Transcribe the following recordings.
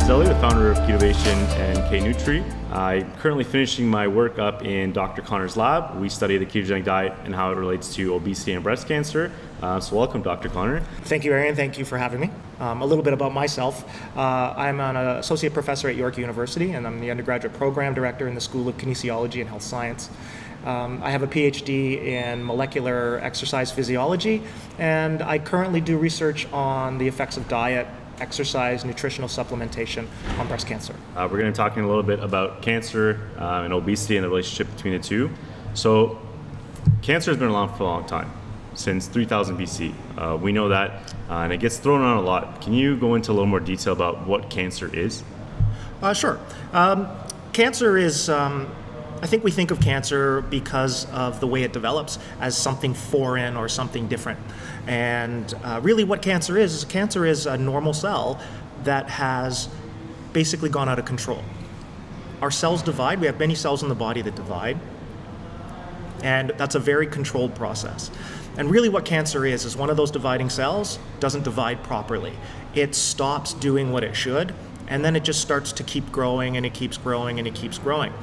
Stelly, the founder of Ketovation and K-Nutri. I'm currently finishing my work up in Dr. Connor's lab. We study the ketogenic diet and how it relates to obesity and breast cancer. So welcome, Dr. Connor. Thank you, Arian. Thank you for having me. A little bit about myself. I'm an associate professor at York University, and I'm the undergraduate program director in the School of Kinesiology and Health Science. I have a PhD in molecular exercise physiology, and I currently do research on the effects of diet, exercise, nutritional supplementation on breast cancer. We're going to be talking a little bit about cancer and obesity and the relationship between the two. So cancer has been around for a long time, since 3000 BC. We know that, and it gets thrown around a lot. Can you go into a little more detail about what cancer is? Sure. Cancer is, I think we think of cancer because of the way it develops as something foreign or something different. And really what cancer is a normal cell that has basically gone out of control. Our cells divide. We have many cells in the body that divide. And that's a very controlled process. And really what cancer is one of those dividing cells doesn't divide properly. It stops doing what it should, and then it just starts to keep growing, and it keeps growing, and it keeps growing.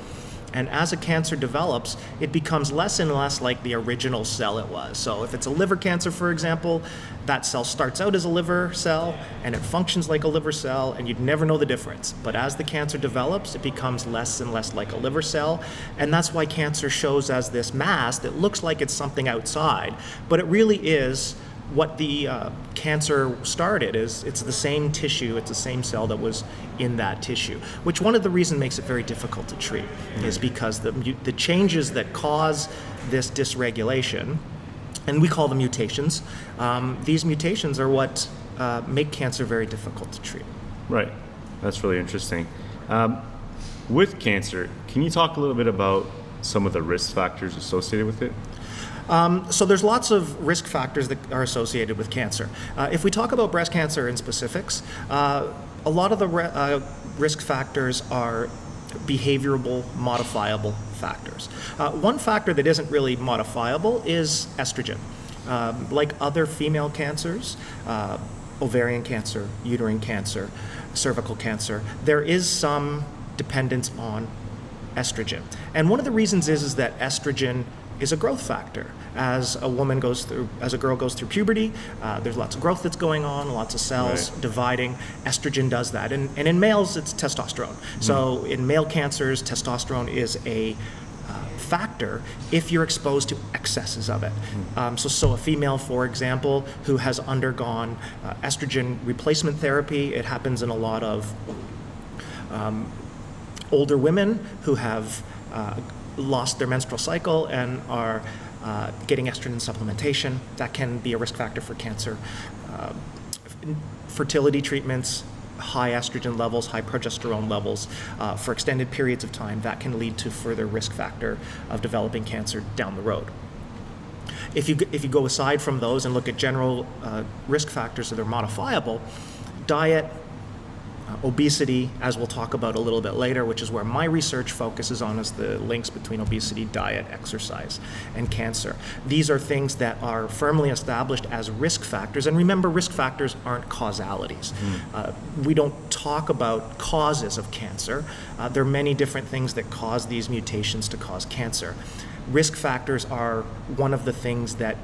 And as a cancer develops, it becomes less and less like the original cell it was. So if it's a liver cancer, for example, that cell starts out as a liver cell, and it functions like a liver cell, and you'd never know the difference. But as the cancer develops, it becomes less and less like a liver cell, and that's why cancer shows as this mass that looks like it's something outside, but it really is what the cancer started is. It's the same tissue, it's the same cell that was in that tissue, which one of the reasons makes it very difficult to treat is because the changes that cause this dysregulation, and we call them mutations, these mutations are what make cancer very difficult to treat. Right, that's really interesting. With cancer, can you talk a little bit about some of the risk factors associated with it? So there's lots of risk factors that are associated with cancer. If we talk about breast cancer in specifics, a lot of the risk factors are behavioral modifiable factors. One factor that isn't really modifiable is estrogen. Like other female cancers, ovarian cancer, uterine cancer, cervical cancer, there is some dependence on estrogen. And one of the reasons is that estrogen is a growth factor. As a girl goes through puberty, there's lots of growth that's going on, lots of cells dividing. Estrogen does that. And in males, it's testosterone. So in male cancers, testosterone is a factor if you're exposed to excesses of it. So a female, for example, who has undergone estrogen replacement therapy, it happens in a lot of older women who have lost their menstrual cycle and are getting estrogen supplementation. That can be a risk factor for cancer. Fertility treatments, high estrogen levels, high progesterone levels for extended periods of time, that can lead to further risk factor of developing cancer down the road. If you go aside from those and look at general risk factors that are modifiable, diet, obesity, as we'll talk about a little bit later, which is where my research focuses on, is the links between obesity, diet, exercise, and cancer. These are things that are firmly established as risk factors. And remember, risk factors aren't causalities. We don't talk about causes of cancer. There are many different things that cause these mutations to cause cancer. Risk factors are one of the things that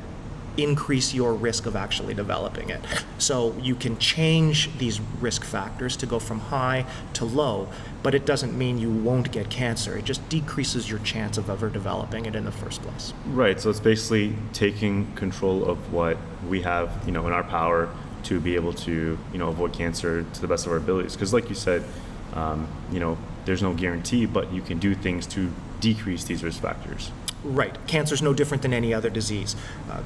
increase your risk of actually developing it. So you can change these risk factors to go from high to low, but it doesn't mean you won't get cancer. It just decreases your chance of ever developing it in the first place. Right, so it's basically taking control of what we have, in our power to be able to, avoid cancer to the best of our abilities. Because like you said, there's no guarantee, but you can do things to decrease these risk factors. Right. Cancer is no different than any other disease.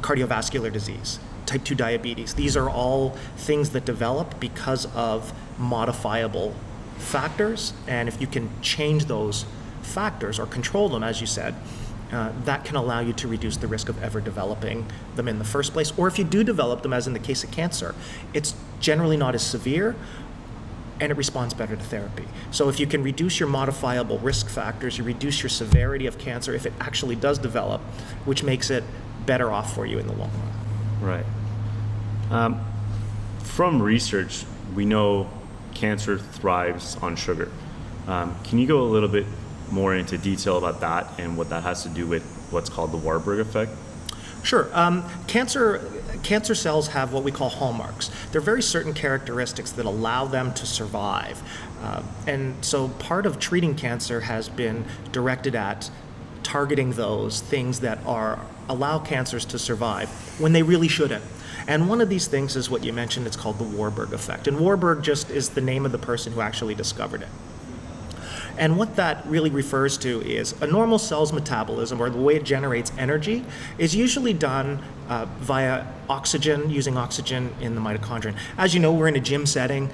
Cardiovascular disease, type 2 diabetes. These are all things that develop because of modifiable factors. And if you can change those factors or control them, as you said, that can allow you to reduce the risk of ever developing them in the first place. Or if you do develop them, as in the case of cancer, it's generally not as severe, and it responds better to therapy. So if you can reduce your modifiable risk factors, you reduce your severity of cancer if it actually does develop, which makes it better off for you in the long run. Right. From research, we know cancer thrives on sugar. Can you go a little bit more into detail about that and what that has to do with what's called the Warburg effect? Sure. Cancer cells have what we call hallmarks. There are very certain characteristics that allow them to survive. And so part of treating cancer has been directed at targeting those things that allow cancers to survive when they really shouldn't. And one of these things is what you mentioned, it's called the Warburg effect. And Warburg just is the name of the person who actually discovered it. And what that really refers to is a normal cell's metabolism, or the way it generates energy, is usually done via oxygen, using oxygen in the mitochondria. As you know, we're in a gym setting.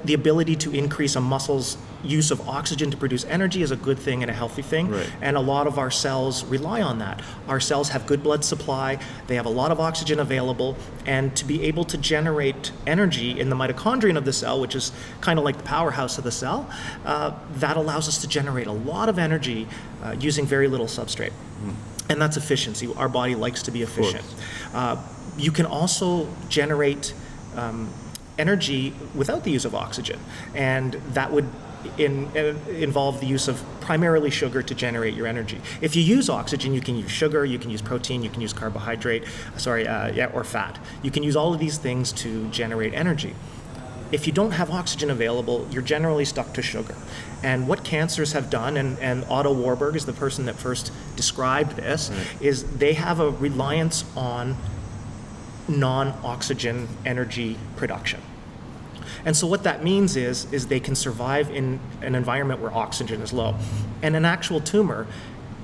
The ability to increase a muscle's use of oxygen to produce energy is a good thing and a healthy thing. Right. And a lot of our cells rely on that. Our cells have good blood supply, they have a lot of oxygen available, and to be able to generate energy in the mitochondrion of the cell, which is kind of like the powerhouse of the cell, that allows us to generate a lot of energy using very little substrate. And that's efficiency. Our body likes to be efficient. You can also generate energy without the use of oxygen, and that would involve the use of primarily sugar to generate your energy. If you use oxygen, you can use sugar, you can use protein, you can use carbohydrate, or fat. You can use all of these things to generate energy. If you don't have oxygen available, you're generally stuck to sugar. And what cancers have done, and Otto Warburg is the person that first described this, is they have a reliance on non-oxygen energy production. And so what that means is they can survive in an environment where oxygen is low. And an actual tumor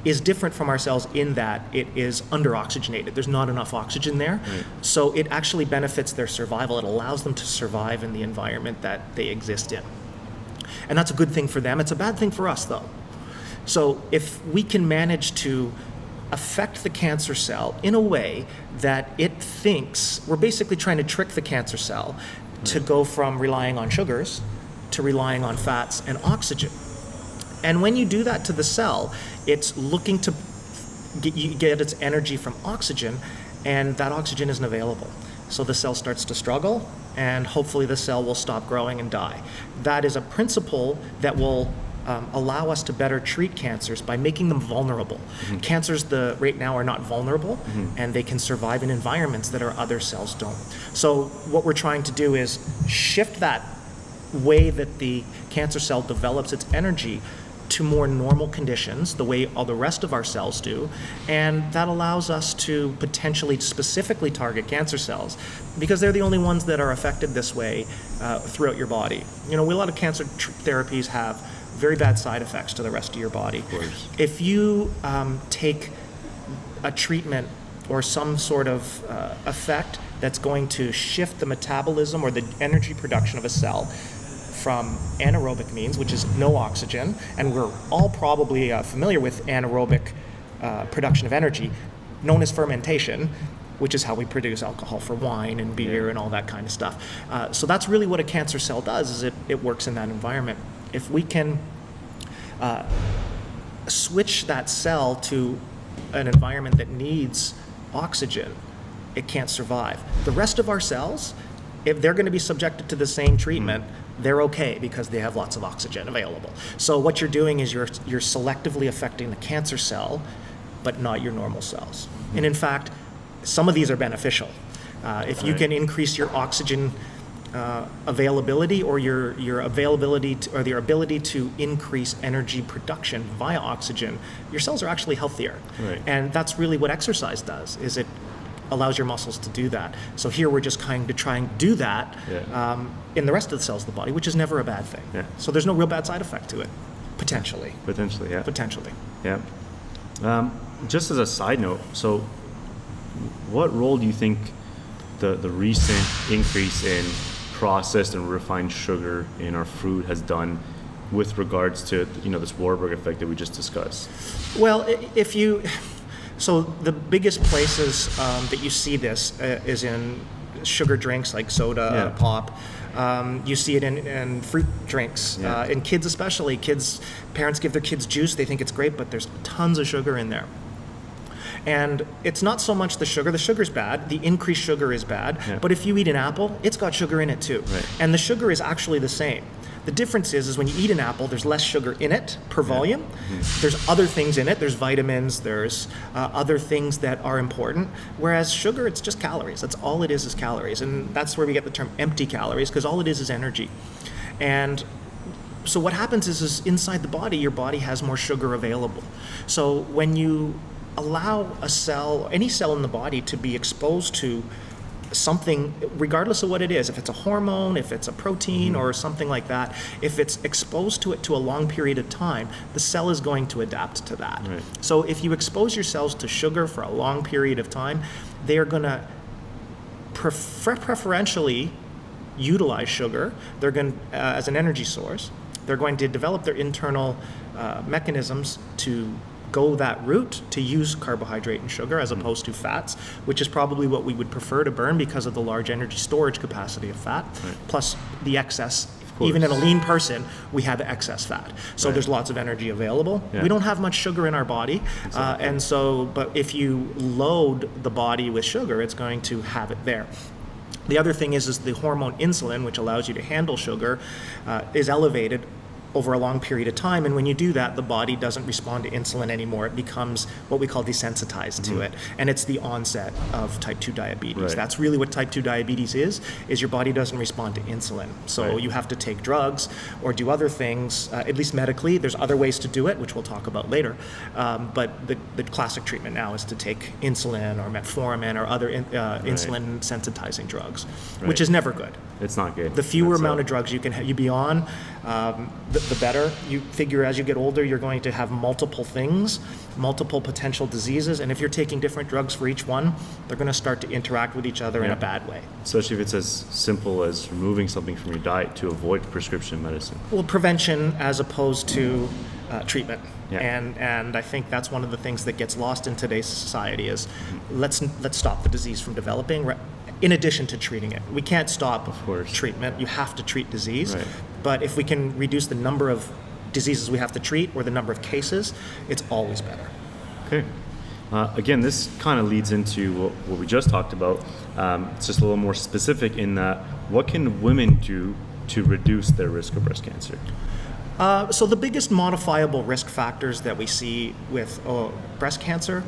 is different from our cells in that it is under-oxygenated. There's not enough oxygen there. Right. So it actually benefits their survival. It allows them to survive in the environment that they exist in. And that's a good thing for them. It's a bad thing for us, though. So if we can manage to affect the cancer cell in a way that it thinks, we're basically trying to trick the cancer cell to go from relying on sugars to relying on fats and oxygen. And when you do that to the cell, it's looking to get its energy from oxygen, and that oxygen isn't available. So the cell starts to struggle, and hopefully the cell will stop growing and die. That is a principle that will allow us to better treat cancers by making them vulnerable. Mm-hmm. Cancers right now are not vulnerable, and they can survive in environments that our other cells don't. So what we're trying to do is shift that way that the cancer cell develops its energy to more normal conditions, the way all the rest of our cells do, and that allows us to potentially specifically target cancer cells because they're the only ones that are affected this way throughout your body. You know, a lot of cancer therapies have very bad side effects to the rest of your body. Of course. If you take a treatment or some sort of effect that's going to shift the metabolism or the energy production of a cell from anaerobic means, which is no oxygen, and we're all probably familiar with anaerobic production of energy, known as fermentation, which is how we produce alcohol for wine and beer and all that kind of stuff. So that's really what a cancer cell does, is it works in that environment. If we can switch that cell to an environment that needs oxygen, it can't survive. The rest of our cells, if they're going to be subjected to the same treatment, they're okay because they have lots of oxygen available. So what you're doing is you're selectively affecting the cancer cell, but not your normal cells. And in fact, some of these are beneficial. If you can increase your oxygen availability or your availability or their ability to increase energy production via oxygen, your cells are actually healthier. Right. And that's really what exercise does, is it allows your muscles to do that. So here we're just trying to do that in the rest of the cells of the body, which is never a bad thing. Yeah. So there's no real bad side effect to it, potentially. Potentially, yeah. Potentially. Yeah. Just as a side note, so what role do you think the recent increase in processed and refined sugar in our food has done with regards to this Warburg effect that we just discussed? Well, so the biggest places that you see this is in sugar drinks like soda, pop. You see it in fruit drinks, in kids especially. Parents give their kids juice, they think it's great, but there's tons of sugar in there. And it's not so much the sugar. The sugar's bad. The increased sugar is bad. Yeah. But if you eat an apple, it's got sugar in it too. Right. And the sugar is actually the same. The difference is when you eat an apple, there's less sugar in it per volume. There's other things in it. There's vitamins. There's other things that are important. Whereas sugar, it's just calories. That's all it is calories. And that's where we get the term empty calories, because all it is energy. And so what happens is inside the body, your body has more sugar available. So when you allow a cell, any cell in the body, to be exposed to something, regardless of what it is, if it's a hormone, if it's a protein or something like that, if it's exposed to it to a long period of time, the cell is going to adapt to that. Right. So if you expose your cells to sugar for a long period of time, they are going to preferentially utilize sugar. They're going as an energy source. They're going to develop their internal mechanisms to go that route, to use carbohydrate and sugar as opposed to fats, which is probably what we would prefer to burn because of the large energy storage capacity of fat, plus the excess. Even in a lean person, we have excess fat. So there's lots of energy available. Yeah. We don't have much sugar in our body. And so, but if you load the body with sugar, it's going to have it there. The other thing is the hormone insulin, which allows you to handle sugar, is elevated over a long period of time, and when you do that, the body doesn't respond to insulin anymore. It becomes what we call desensitized to it, and it's the onset of type 2 diabetes. Right. That's really what type 2 diabetes is your body doesn't respond to insulin. So you have to take drugs or do other things, at least medically. There's other ways to do it, which we'll talk about later, but the classic treatment now is to take insulin or metformin or other insulin sensitizing drugs, which is never good. It's not good. The fewer amount of drugs you can you be on, the better. You figure as you get older, you're going to have multiple things, multiple potential diseases, and if you're taking different drugs for each one, they're going to start to interact with each other in a bad way. Especially if it's as simple as removing something from your diet to avoid prescription medicine. Well, prevention as opposed to treatment. Yeah. And I think that's one of the things that gets lost in today's society is let's stop the disease from developing. In addition to treating it, we can't stop treatment. You have to treat disease, but if we can reduce the number of diseases we have to treat or the number of cases, it's always better. Okay. Again, this kind of leads into what we just talked about. It's just a little more specific in that what can women do to reduce their risk of breast cancer? So the biggest modifiable risk factors that we see with breast cancer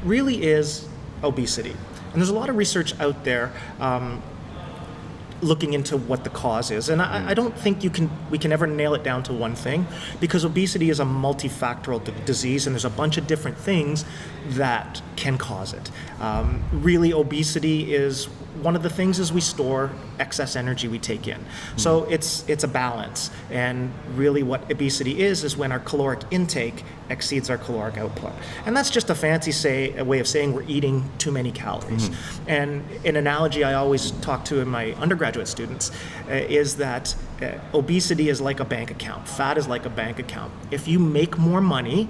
really is obesity. And there's a lot of research out there looking into what the cause is. And I don't think we can ever nail it down to one thing, because obesity is a multifactorial disease and there's a bunch of different things that can cause it. Really, obesity is one of the things is we store excess energy we take in. So it's a balance. And really what obesity is when our caloric intake exceeds our caloric output. And that's just a fancy a way of saying we're eating too many calories. And an analogy I always talk to in my undergraduate students is that obesity is like a bank account. Fat is like a bank account. If you make more money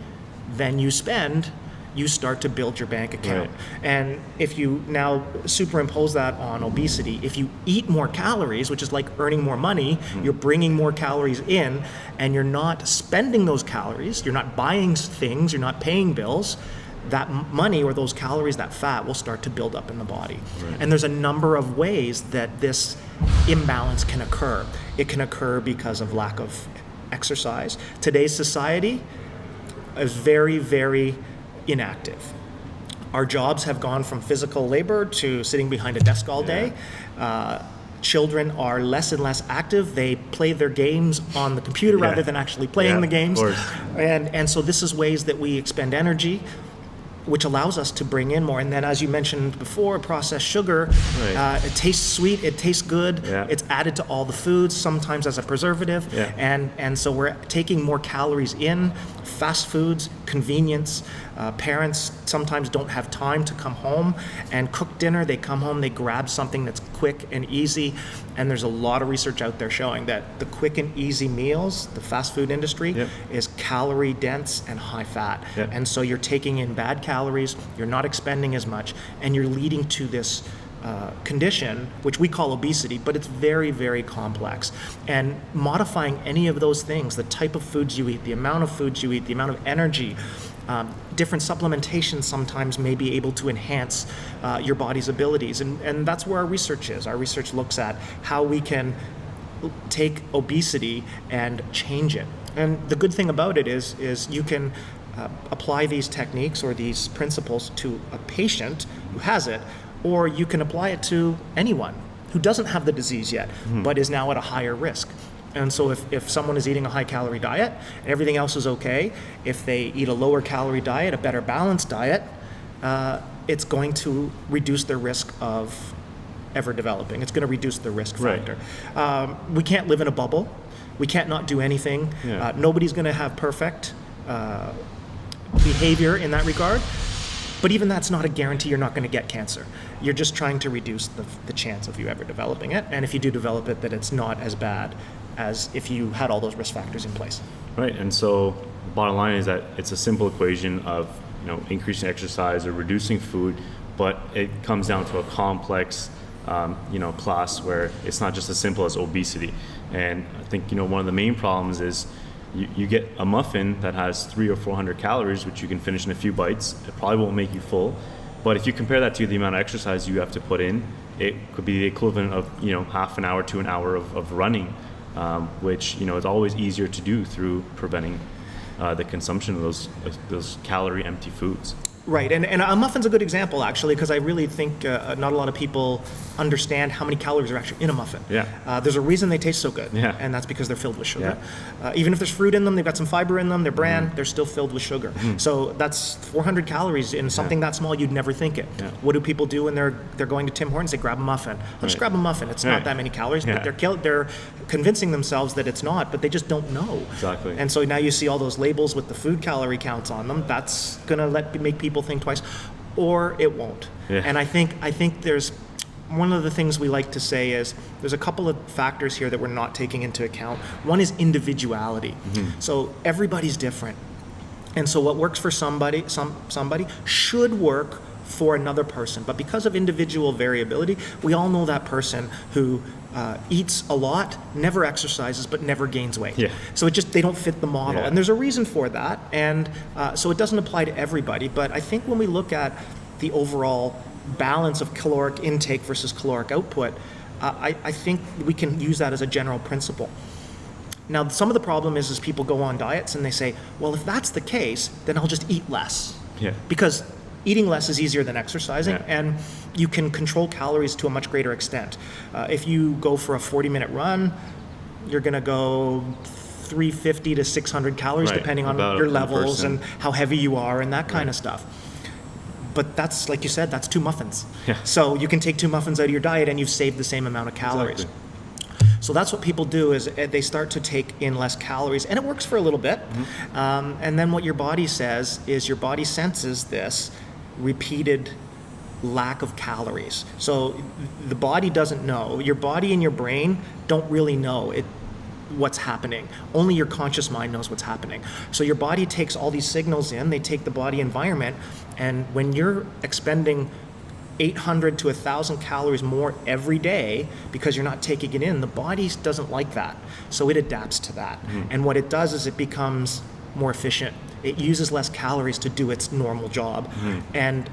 than you spend, you start to build your bank account. And if you now superimpose that on obesity, if you eat more calories, which is like earning more money, you're bringing more calories in and you're not spending those calories, you're not buying things, you're not paying bills, that money or those calories, that fat will start to build up in the body. And there's a number of ways that this imbalance can occur. It can occur because of lack of exercise. Today's society is very, very inactive. Our jobs have gone from physical labor to sitting behind a desk all day. Children are less and less active. They play their games on the computer rather than actually playing the games. And so this is ways that we expend energy, which allows us to bring in more. And then, as you mentioned before, processed sugar, it tastes sweet, it tastes good, it's added to all the foods, sometimes as a preservative, and so we're taking more calories in. Fast foods, convenience. Parents sometimes don't have time to come home and cook dinner. They come home, they grab something that's quick and easy, and there's a lot of research out there showing that the quick and easy meals, the fast food industry, is calorie dense and high fat. And so you're taking in bad calories, you're not expending as much, and you're leading to this condition, which we call obesity, but it's very, very complex. And modifying any of those things, the type of foods you eat, the amount of foods you eat, the amount of energy, Different supplementation sometimes may be able to enhance your body's abilities, and that's where our research is. Our research looks at how we can take obesity and change it. And the good thing about it is you can apply these techniques or these principles to a patient who has it, or you can apply it to anyone who doesn't have the disease yet, but is now at a higher risk. And so if someone is eating a high-calorie diet and everything else is okay, if they eat a lower-calorie diet, a better balanced diet, it's going to reduce their risk of ever developing. It's going to reduce the risk factor. Right. We can't live in a bubble. We can't not do anything. Yeah. Nobody's going to have perfect behavior in that regard. But even that's not a guarantee you're not going to get cancer. You're just trying to reduce the chance of you ever developing it. And if you do develop it, that it's not as bad as if you had all those risk factors in place. Right. And so the bottom line is that it's a simple equation of increasing exercise or reducing food, but it comes down to a complex class where it's not just as simple as obesity. And I think one of the main problems is you get a muffin that has 300 or 400 calories, which you can finish in a few bites. It probably won't make you full, but if you compare that to the amount of exercise you have to put in, it could be the equivalent of half an hour to an hour of running, which is always easier to do through preventing the consumption of those calorie empty foods. Right, and a muffin's a good example, actually, because I really think not a lot of people understand how many calories are actually in a muffin. Yeah. There's a reason they taste so good, and that's because they're filled with sugar. Yeah. Even if there's fruit in them, they've got some fiber in them, they're bran, they're still filled with sugar. So that's 400 calories in something that small, you'd never think it. Yeah. What do people do when they're going to Tim Hortons? They grab a muffin. I'll just grab a muffin. It's not that many calories, but they're convincing themselves that it's not, but they just don't know. Exactly. And so now you see all those labels with the food calorie counts on them. That's going to make people think twice, or it won't. Yeah. And I think there's one of the things we like to say is there's a couple of factors here that we're not taking into account. One is individuality. So everybody's different, and so what works for somebody should work for another person. But because of individual variability, we all know that person who eats a lot, never exercises, but never gains weight. Yeah. So they don't fit the model. Yeah. And there's a reason for that. And so it doesn't apply to everybody. But I think when we look at the overall balance of caloric intake versus caloric output, I think we can use that as a general principle. Now, some of the problem is people go on diets and they say, well, if that's the case, then I'll just eat less. Yeah. Because eating less is easier than exercising, and you can control calories to a much greater extent. If you go for a 40-minute run, you're going to go 350 to 600 calories, depending on your levels and how heavy you are and that kind of stuff. But that's, like you said, that's 2 muffins. Yeah. So you can take 2 muffins out of your diet and you've saved the same amount of calories. Exactly. So that's what people do, is they start to take in less calories, and it works for a little bit. And then what your body says is your body senses this repeated lack of calories. So the body doesn't know. Your body and your brain don't really know what's happening. Only your conscious mind knows what's happening. So your body takes all these signals in, they take the body environment, and when you're expending 800 to 1,000 calories more every day because you're not taking it in, the body doesn't like that. So it adapts to that. And what it does is it becomes more efficient. It uses less calories to do its normal job. And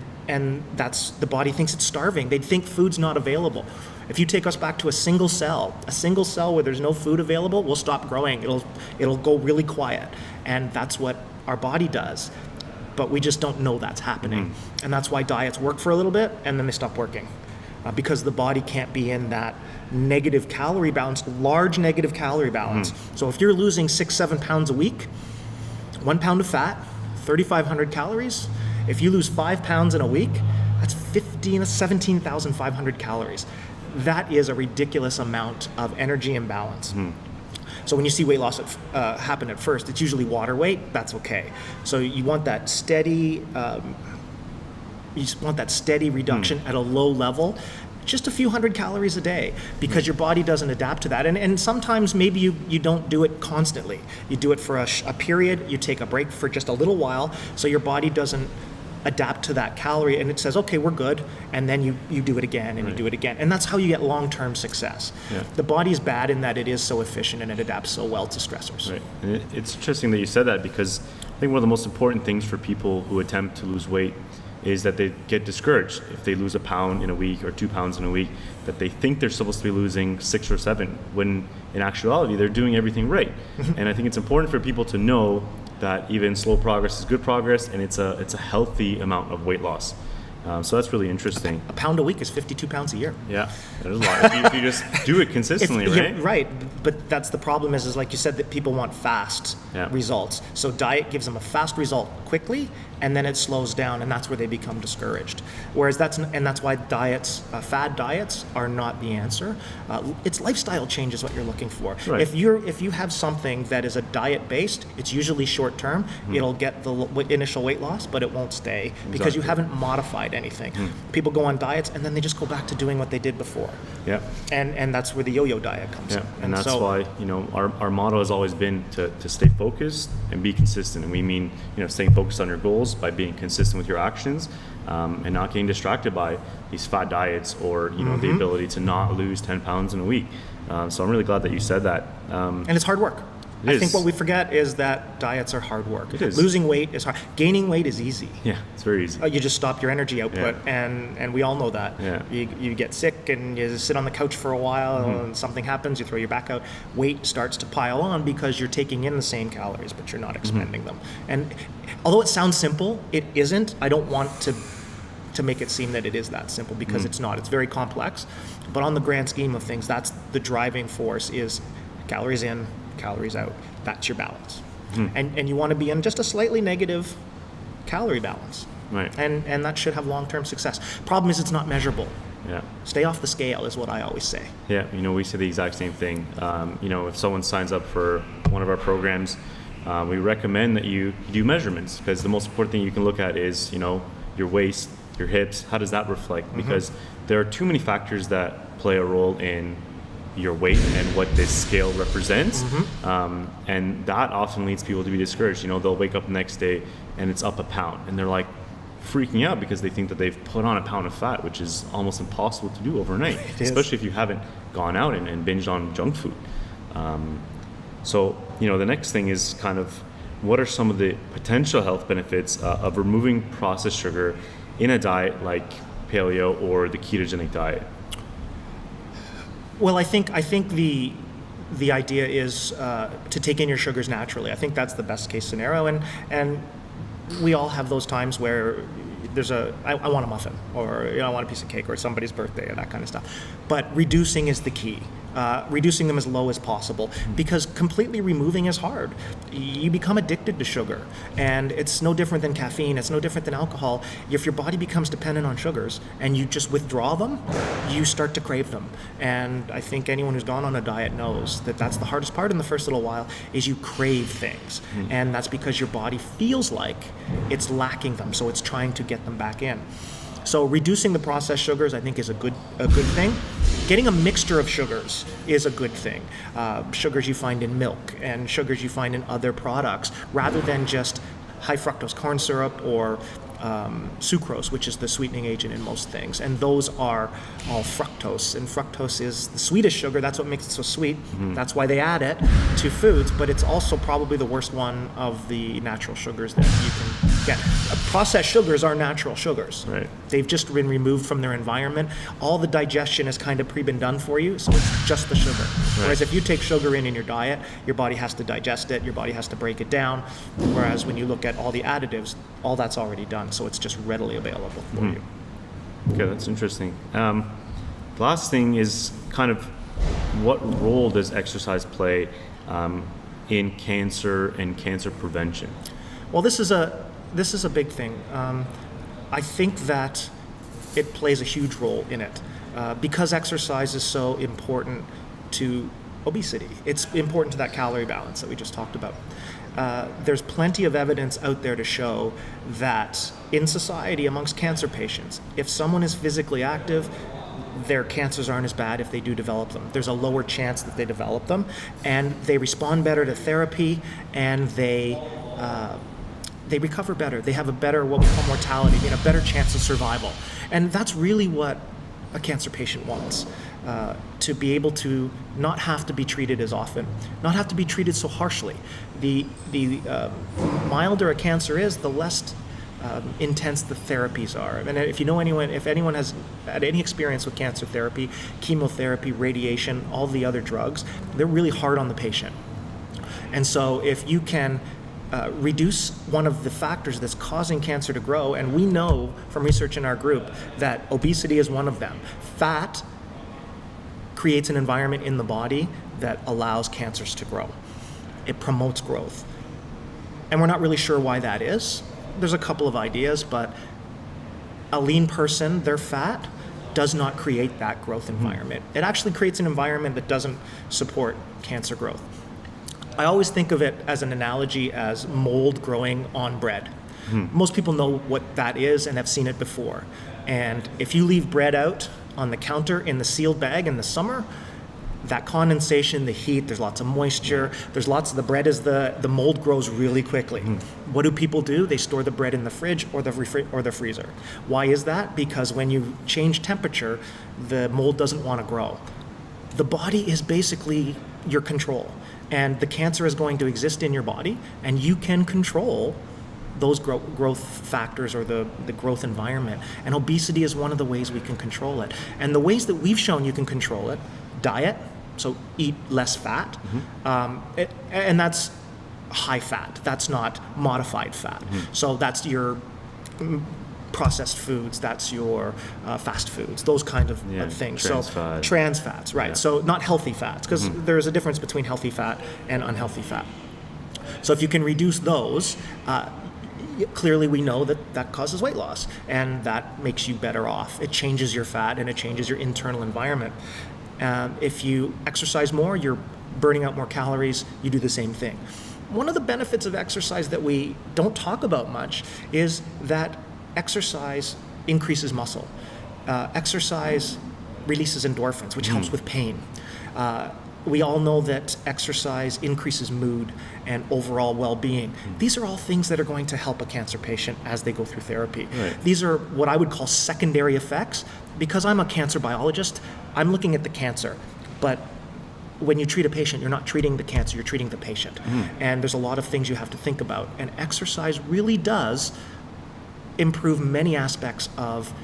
that's, the body thinks it's starving. They think food's not available. If you take us back to a single cell where there's no food available, will stop growing. It'll go really quiet. And that's what our body does. But we just don't know that's happening. And that's why diets work for a little bit and then they stop working. Because the body can't be in that negative calorie balance, large negative calorie balance. So if you're losing 6-7 pounds a week, 1 pound of fat, 3,500 calories. If you lose 5 pounds in a week, that's 17,500 calories. That is a ridiculous amount of energy imbalance. So when you see weight loss happen at first, it's usually water weight. That's okay. So you want that steady, reduction at a low level, just a few hundred calories a day, because your body doesn't adapt to that. And sometimes maybe you don't do it constantly. You do it for a period. You take a break for just a little while, so your body doesn't adapt to that calorie, and it says, okay, we're good, and then you do it again, and you do it again. And that's how you get long-term success. Yeah. The body is bad in that it is so efficient and it adapts so well to stressors. Right. And it's interesting that you said that, because I think one of the most important things for people who attempt to lose weight is that they get discouraged if they lose a pound in a week or 2 pounds in a week, that they think they're supposed to be losing 6 or 7, when in actuality they're doing everything right. And I think it's important for people to know that even slow progress is good progress, and it's a healthy amount of weight loss. So that's really interesting. A pound a week is 52 pounds a year. Yeah, that is a lot. If you just do it consistently, right? Yeah, right. But that's the problem is like you said, that people want fast results. So diet gives them a fast result quickly, and then it slows down, and that's where they become discouraged. Whereas that's why diets, fad diets, are not the answer. It's lifestyle change is what you're looking for. Right. If you have something that is a diet based, it's usually short term. It'll get the initial weight loss, but it won't stay because you haven't modified anything. People go on diets and then they just go back to doing what they did before. Yeah. And that's where the yo-yo diet comes in. And that's why, our motto has always been to stay focused and be consistent. And we mean, staying focused on your goals by being consistent with your actions, and not getting distracted by these fat diets or, the ability to not lose 10 pounds in a week. So I'm really glad that you said that. And it's hard work. I think what we forget is that diets are hard work. It is. Losing weight is hard. Gaining weight is easy. Yeah, it's very easy. You just stop your energy output, and we all know that. Yeah. You get sick and you sit on the couch for a while, and something happens, you throw your back out. Weight starts to pile on because you're taking in the same calories, but you're not expending them. And although it sounds simple, it isn't. I don't want to make it seem that it is that simple, because it's not. It's very complex. But on the grand scheme of things, that's the driving force, is calories in, calories out. That's your balance. And you want to be in just a slightly negative calorie balance. Right. And that should have long-term success. Problem is, it's not measurable. Yeah. Stay off the scale is what I always say. Yeah, we say the exact same thing. If someone signs up for one of our programs, we recommend that you do measurements, because the most important thing you can look at is, your waist, your hips. How does that reflect? Because there are too many factors that play a role in your weight and what this scale represents, and that often leads people to be discouraged. They'll wake up the next day and it's up a pound, and they're like freaking out because they think that they've put on a pound of fat, which is almost impossible to do overnight, especially if you haven't gone out and binged on junk food. So the next thing is kind of, what are some of the potential health benefits of removing processed sugar in a diet like paleo or the ketogenic diet? Well, I think the idea is to take in your sugars naturally. I think that's the best case scenario, and we all have those times where I want a muffin, or I want a piece of cake, or somebody's birthday, or that kind of stuff. But reducing is the key. Reducing them as low as possible, because completely removing is hard. You become addicted to sugar, and it's no different than caffeine. It's no different than alcohol. If your body becomes dependent on sugars and you just withdraw them, you start to crave them. And I think anyone who's gone on a diet knows that that's the hardest part in the first little while, is you crave things. And that's because your body feels like it's lacking them, so it's trying to get them back in. So reducing the processed sugars, I think, is a good thing. Getting a mixture of sugars is a good thing. Sugars you find in milk and sugars you find in other products, rather than just high fructose corn syrup or sucrose, which is the sweetening agent in most things. And those are all fructose. And fructose is the sweetest sugar. That's what makes it so sweet. That's why they add it to foods. But it's also probably the worst one of the natural sugars that you can get. Processed sugars are natural sugars. Right. They've just been removed from their environment. All the digestion has kind of been done for you, so it's just the sugar. Right. Whereas if you take sugar in your diet, your body has to digest it, your body has to break it down. Whereas when you look at all the additives, all that's already done, so it's just readily available for you. Okay, that's interesting. The last thing is kind of, what role does exercise play in cancer and cancer prevention? Well, this is a big thing. I think that it plays a huge role in it because exercise is so important to obesity. It's important to that calorie balance that we just talked about. There's plenty of evidence out there to show that in society, amongst cancer patients, if someone is physically active, their cancers aren't as bad if they do develop them. There's a lower chance that they develop them, and they respond better to therapy, and they they recover better. They have a better, what we call mortality, a better chance of survival. And that's really what a cancer patient wants, to be able to not have to be treated as often, not have to be treated so harshly. The milder a cancer is, the less intense the therapies are. And if anyone has had any experience with cancer therapy, chemotherapy, radiation, all the other drugs, they're really hard on the patient. And so if you can reduce one of the factors that's causing cancer to grow, and we know from research in our group that obesity is one of them. Fat creates an environment in the body that allows cancers to grow. It promotes growth. And we're not really sure why that is. There's a couple of ideas, but a lean person, their fat does not create that growth environment. It actually creates an environment that doesn't support cancer growth. I always think of it as an analogy as mold growing on bread. Most people know what that is and have seen it before. And if you leave bread out on the counter in the sealed bag in the summer, that condensation, the heat, there's lots of moisture, there's lots of the bread the mold grows really quickly. What do people do? They store the bread in the fridge or the freezer. Why is that? Because when you change temperature, the mold doesn't want to grow. The body is basically your control, and the cancer is going to exist in your body, and you can control those growth factors or the growth environment. And obesity is one of the ways we can control it. And the ways that we've shown you can control it: diet, so eat less fat, and that's high fat. That's not modified fat. So that's your processed foods, that's your fast foods, those kind of things. Trans fats, right. So not healthy fats, because there's a difference between healthy fat and unhealthy fat. So if you can reduce those, clearly we know that causes weight loss, and that makes you better off. It changes your fat and it changes your internal environment. If you exercise more, you're burning out more calories, you do the same thing. One of the benefits of exercise that we don't talk about much is that exercise increases muscle. Exercise releases endorphins, which helps with pain. We all know that exercise increases mood and overall well-being. These are all things that are going to help a cancer patient as they go through therapy. Right. These are what I would call secondary effects. Because I'm a cancer biologist, I'm looking at the cancer. But when you treat a patient, you're not treating the cancer, you're treating the patient. And there's a lot of things you have to think about. And exercise really does improve many aspects of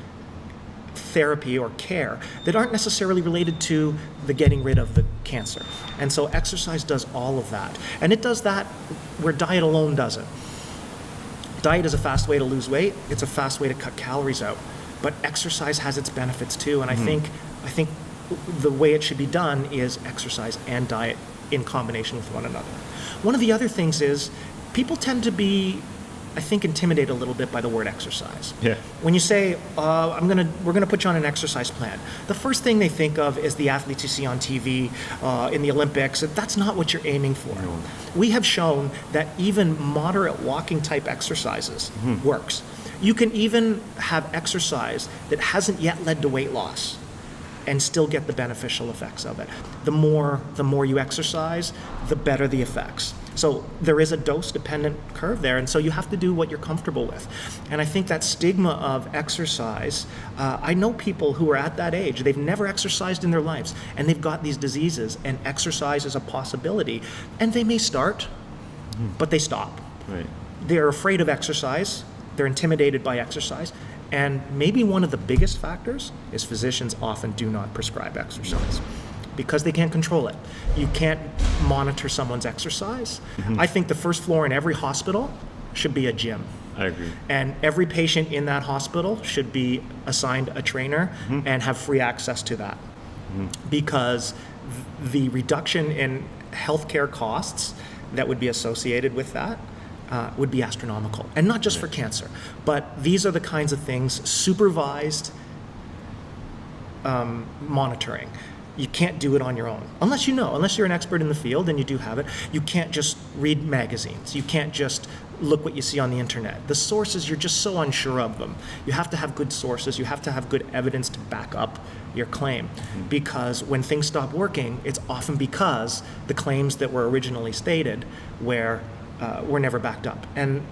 therapy or care that aren't necessarily related to the getting rid of the cancer. And so exercise does all of that. And it does that where diet alone doesn't. Diet is a fast way to lose weight. It's a fast way to cut calories out. But exercise has its benefits too. And I think the way it should be done is exercise and diet in combination with one another. One of the other things is people tend to be, I think, intimidated a little bit by the word exercise. Yeah. When you say, we're gonna put you on an exercise plan, the first thing they think of is the athletes you see on TV in the Olympics. That's not what you're aiming for. No. We have shown that even moderate walking type exercises works. You can even have exercise that hasn't yet led to weight loss and still get the beneficial effects of it. The more you exercise, the better the effects. So there is a dose-dependent curve there, and so you have to do what you're comfortable with. And I think that stigma of exercise, I know people who are at that age, they've never exercised in their lives, and they've got these diseases, and exercise is a possibility. And they may start, but they stop. Right. They're afraid of exercise, they're intimidated by exercise, and maybe one of the biggest factors is physicians often do not prescribe exercise. Because they can't control it. You can't monitor someone's exercise. I think the first floor in every hospital should be a gym. I agree. And every patient in that hospital should be assigned a trainer and have free access to that. Because the reduction in healthcare costs that would be associated with that would be astronomical. And not just for cancer, but these are the kinds of things, supervised monitoring. You can't do it on your own. Unless you're an expert in the field and you do have it, you can't just read magazines. You can't just look what you see on the internet. The sources, you're just so unsure of them. You have to have good sources. You have to have good evidence to back up your claim. Because when things stop working, it's often because the claims that were originally stated were never backed up. And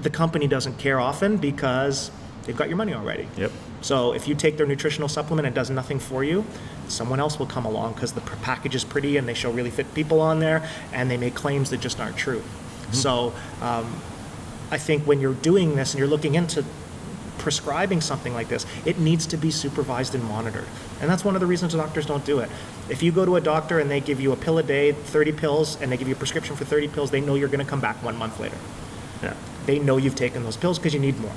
the company doesn't care often because they've got your money already. Yep. So if you take their nutritional supplement and it does nothing for you, someone else will come along because the package is pretty and they show really fit people on there and they make claims that just aren't true. So I think when you're doing this and you're looking into prescribing something like this, it needs to be supervised and monitored. And that's one of the reasons doctors don't do it. If you go to a doctor and they give you a pill a day, 30 pills, and they give you a prescription for 30 pills, they know you're going to come back 1 month later. Yeah. They know you've taken those pills because you need more.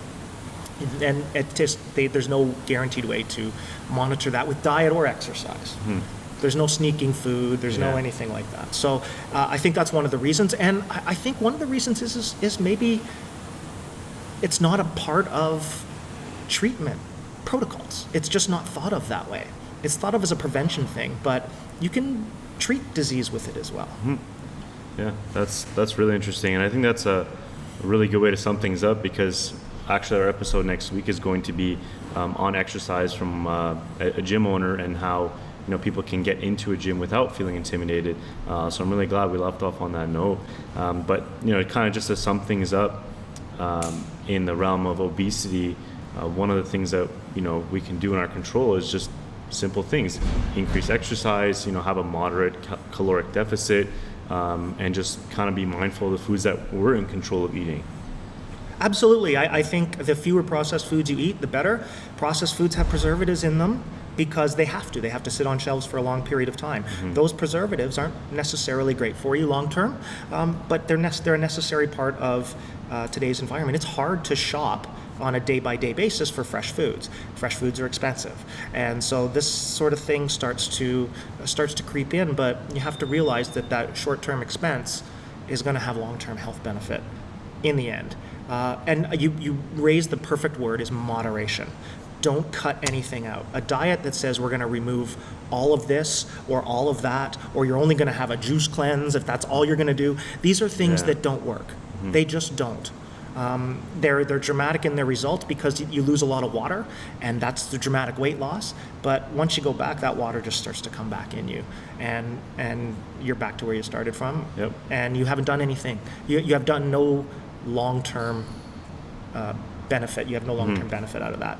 And there's no guaranteed way to monitor that with diet or exercise. There's no sneaking food. There's no anything like that. So I think that's one of the reasons. And I think one of the reasons is maybe it's not a part of treatment protocols. It's just not thought of that way. It's thought of as a prevention thing, but you can treat disease with it as well. Yeah, that's really interesting. And I think that's a really good way to sum things up, because actually our episode next week is going to be on exercise from a gym owner and how people can get into a gym without feeling intimidated. So I'm really glad we left off on that note. But kind of just to sum things up, in the realm of obesity, one of the things that we can do in our control is just simple things: increase exercise, have a moderate caloric deficit, and just kind of be mindful of the foods that we're in control of eating. Absolutely. I think the fewer processed foods you eat, the better. Processed foods have preservatives in them because they have to. They have to sit on shelves for a long period of time. Those preservatives aren't necessarily great for you long term, but they're a necessary part of today's environment. It's hard to shop on a day-by-day basis for fresh foods. Fresh foods are expensive, and so this sort of thing starts to creep in. But you have to realize that short-term expense is going to have long-term health benefit in the end. And you raised the perfect word, is moderation. Don't cut anything out. A diet that says we're going to remove all of this or all of that, or you're only going to have a juice cleanse if that's all you're going to do, these are things that don't work. They just don't. They're dramatic in their results because you lose a lot of water, and that's the dramatic weight loss. But once you go back, that water just starts to come back in you, and you're back to where you started from. Yep. And you haven't done anything. You have done no long-term benefit. You have no long-term benefit out of that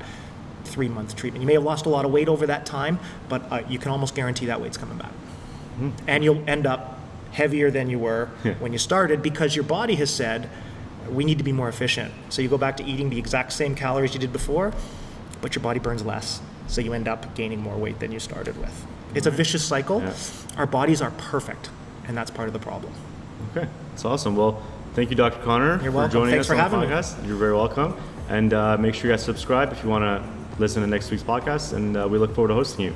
3-month treatment. You may have lost a lot of weight over that time, but you can almost guarantee that weight's coming back. And you'll end up heavier than you were when you started, because your body has said, we need to be more efficient. So you go back to eating the exact same calories you did before, but your body burns less. So you end up gaining more weight than you started with. It's a vicious cycle. Yeah. Our bodies are perfect, and that's part of the problem. Okay, that's awesome. Well, thank you, Dr. Connor, You're welcome. for joining Thanks us for on the having podcast. You're very welcome. And make sure you guys subscribe if you want to listen to next week's podcast, and we look forward to hosting you.